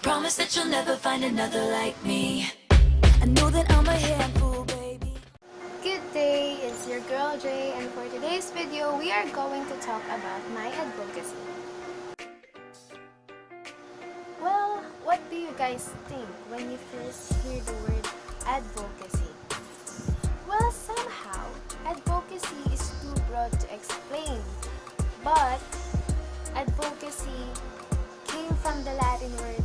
Promise that you'll never find another like me. I know that I'm a handful, baby. Good day, it's your girl Jay, and for today's video, we are going to talk about my advocacy. Well, what do you guys think when you first hear the word advocacy? Well, somehow, advocacy is too broad to explain, but advocacy came from the Latin word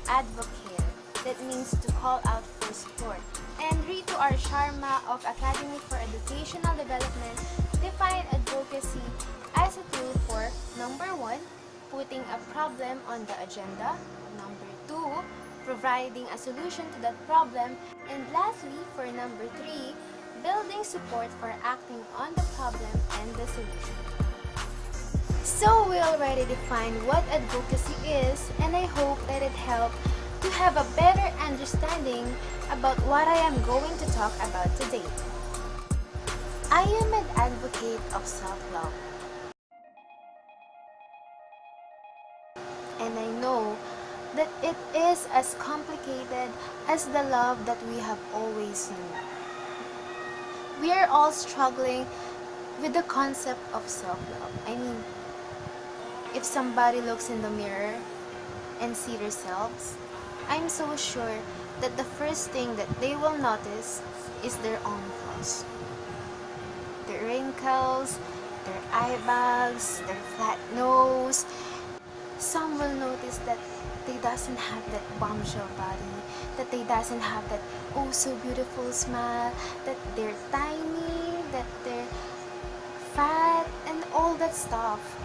advocare, that means to call out for support. And Ritu R. Sharma of Academy for Educational Development defined advocacy as a tool for number 1, putting a problem on the agenda, number 2, providing a solution to that problem, and lastly, for number 3, building support for acting on the problem and the solution. So we already defined what advocacy is, and I hope that it helped to have a better understanding about what I am going to talk about today. I am an advocate of self-love. And I know that it is as complicated as the love that we have always known. We are all struggling with the concept of self-love. I mean, if somebody looks in the mirror and see themselves, I'm so sure that the first thing that they will notice is their own flaws. Their wrinkles, their eye bags, their flat nose. Some will notice that they doesn't have that bombshell body, that they doesn't have that oh so beautiful smile, that they're tiny, that they're fat, and all that stuff.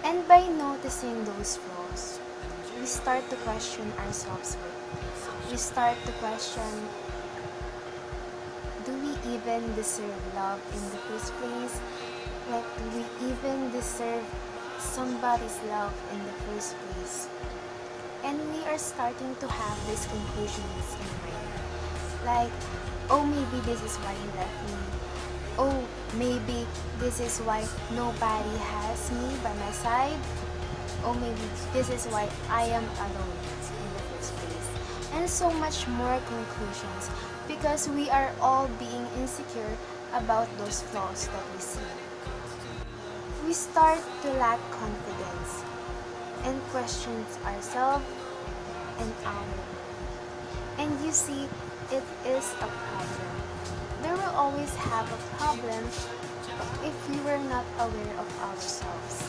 And by noticing those flaws, we start to question our self-worth. We start to question, do we even deserve love in the first place? Like, do we even deserve somebody's love in the first place? And we are starting to have these conclusions in mind. Like, oh, maybe this is why he left me. Oh, maybe this is why nobody has me by my side. Oh, maybe this is why I am alone in the first place. And so much more conclusions, because we are all being insecure about those flaws that we see. We start to lack confidence and question ourselves and our worth. And you see, it is a problem. There will always have a problem if we were not aware of ourselves.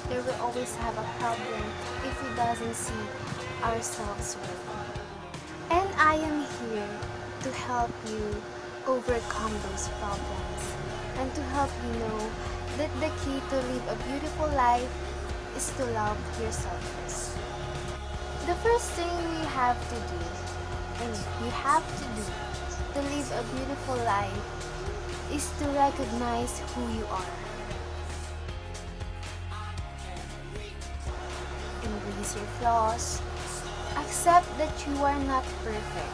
There will always have a problem if we doesn't see ourselves worth. And I am here to help you overcome those problems and to help you know that the key to live a beautiful life is to love yourself first. The first thing we have to do, and you have to do, to live a beautiful life is to recognize who you are. Embrace your flaws. Accept that you are not perfect.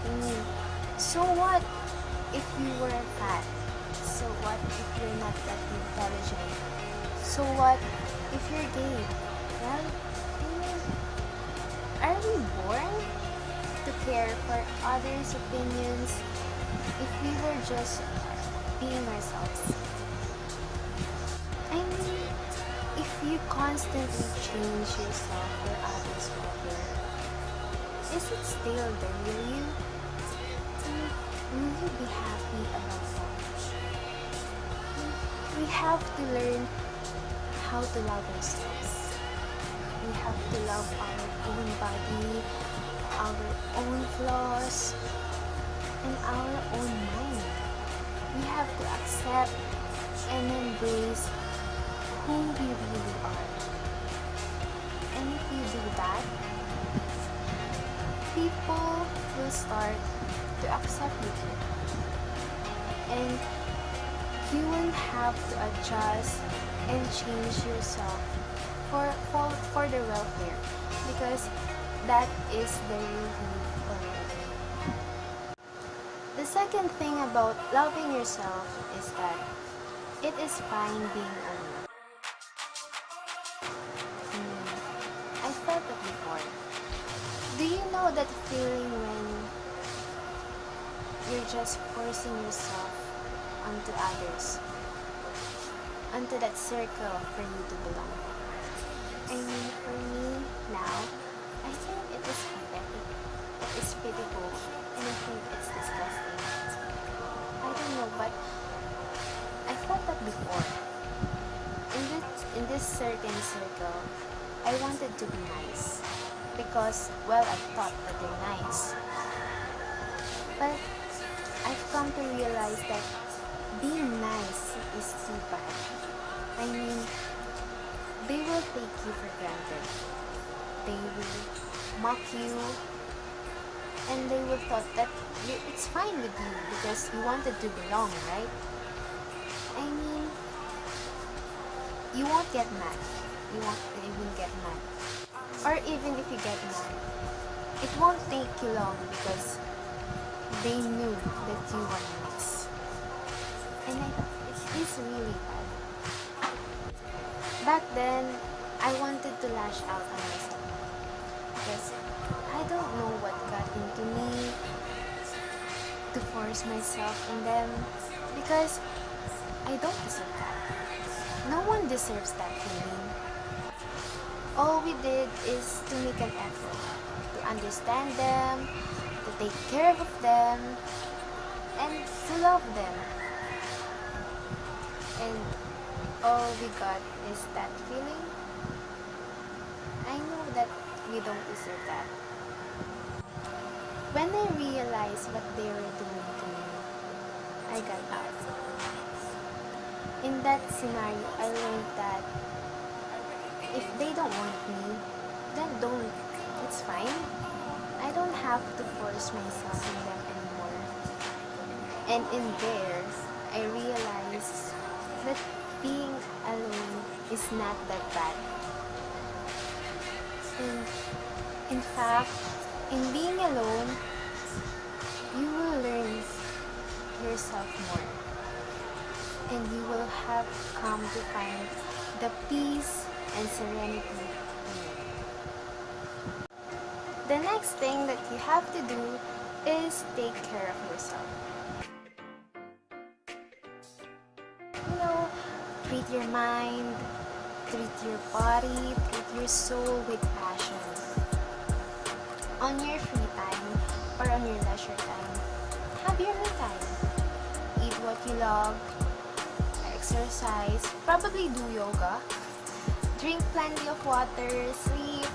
I mean, so what if you were fat? So what if you're not that intelligent? So what if you're gay? Well, I mean, are we born to care for others' opinions if we were just being ourselves? I mean, if you constantly change yourself for others' welfare, is it still the real you? Will you be happy about that? We have to learn how to love ourselves. We have to love our own body, our own flaws, and our own mind. We have to accept and embrace who we really are. And if you do that, people will start to accept you too. And you will have to adjust and change yourself for the welfare, because that is the real need already. The second thing about loving yourself is that it is fine being alone. I felt that before. know that feeling when you're just forcing yourself onto others, onto that circle for you to belong. I mean, for me now, I think it is pathetic, it is pitiful, and I think it's disgusting. I don't know, but I felt that before. In this certain circle, I wanted to be nice because, well, I thought that they're nice. But I've come to realize that being nice is too bad. I mean, they will take you for granted. They will mock you, and they will thought that it's fine with you because you wanted to belong, right? I mean, you won't get mad. You won't even get mad. Or even if you get mad, it won't take you long because they knew that you were nice. And I thought it is really bad. Back then, I wanted to lash out on myself because I don't know what got into me to force myself on them because I don't deserve that. No one deserves that feeling. All we did is to make an effort to understand them, to take care of them, and to love them. And all we got is that feeling. I know that we don't deserve that. When I realized what they were doing to me, I got out. In that scenario, I learned that if they don't want me, then don't. It's fine. I don't have to force myself on them anymore. And in there, I realized that being alone is not that bad. And in fact, in being alone, you will learn yourself more. And you will have come to find the peace and serenity in it. The next thing that you have to do is take care of yourself. You know, treat your mind, treat your body, treat your soul with passion. On your free time or on your leisure time, have your me time. Eat what you love, exercise, probably do yoga, drink plenty of water, sleep,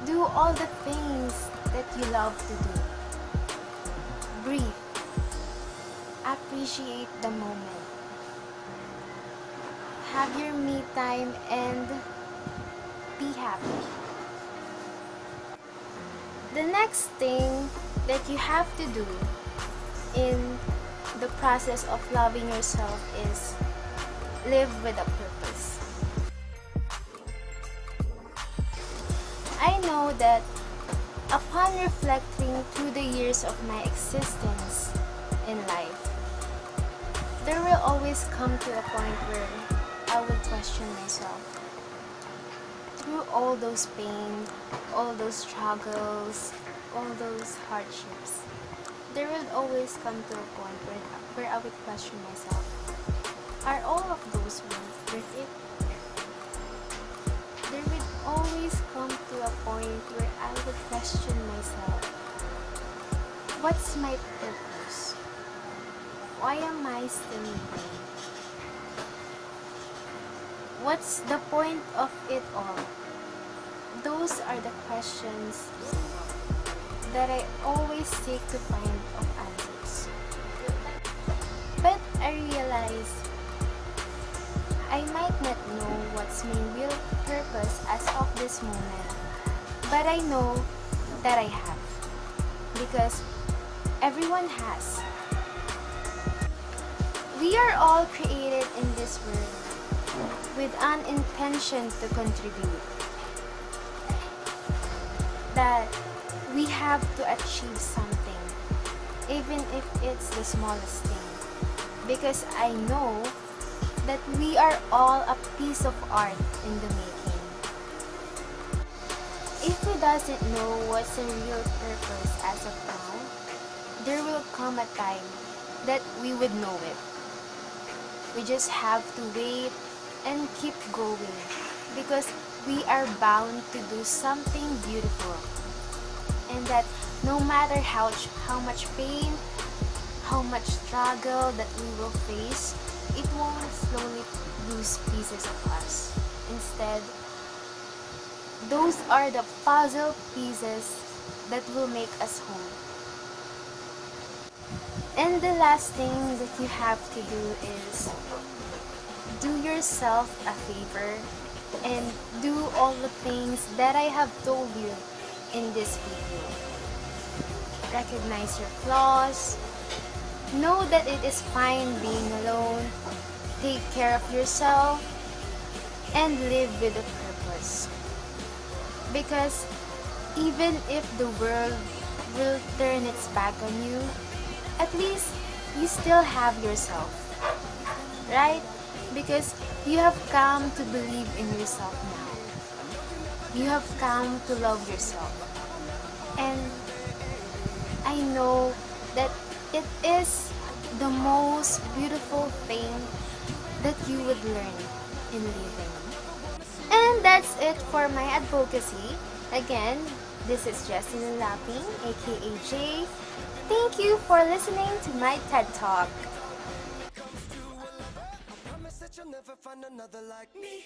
do all the things that you love to do. Breathe. Appreciate the moment. Have your me time and be happy. The next thing that you have to do in the process of loving yourself is live with a purpose. I know that upon reflecting through the years of my existence in life, there will always come to a point where I would question myself. Through all those pain, all those struggles, all those hardships, there will always come to a point where I would question myself. Are all of those worth it? There will always come to a point where I would question myself. What's my purpose? Why am I still living? What's the point of it all? Those are the questions that I always seek to find of answers. But I realize I might not know what's my real purpose as of this moment, but I know that I have, because everyone has. We are all created in this world with an intention to contribute, that we have to achieve something, even if it's the smallest thing, because I know that we are all a piece of art in the making. If we doesn't know what's a real purpose as of now, there will come a time that we would know it. We just have to wait and keep going because we are bound to do something beautiful. And that no matter how much pain, how much struggle that we will face, it won't slowly lose pieces of us. Instead, those are the puzzle pieces that will make us whole. And the last thing that you have to do is do yourself a favor and do all the things that I have told you in this video. Recognize your flaws. Know that it is fine being alone. Take care of yourself and live with a purpose. Because even if the world will turn its back on you, at least you still have yourself. Right? Because you have come to believe in yourself now. You have come to love yourself. And I know that it is the most beautiful thing that you would learn in living. And that's it for my advocacy. Again, this is Justin Laping, aka Jay. Thank you for listening to my TED Talk. You'll never find another like me.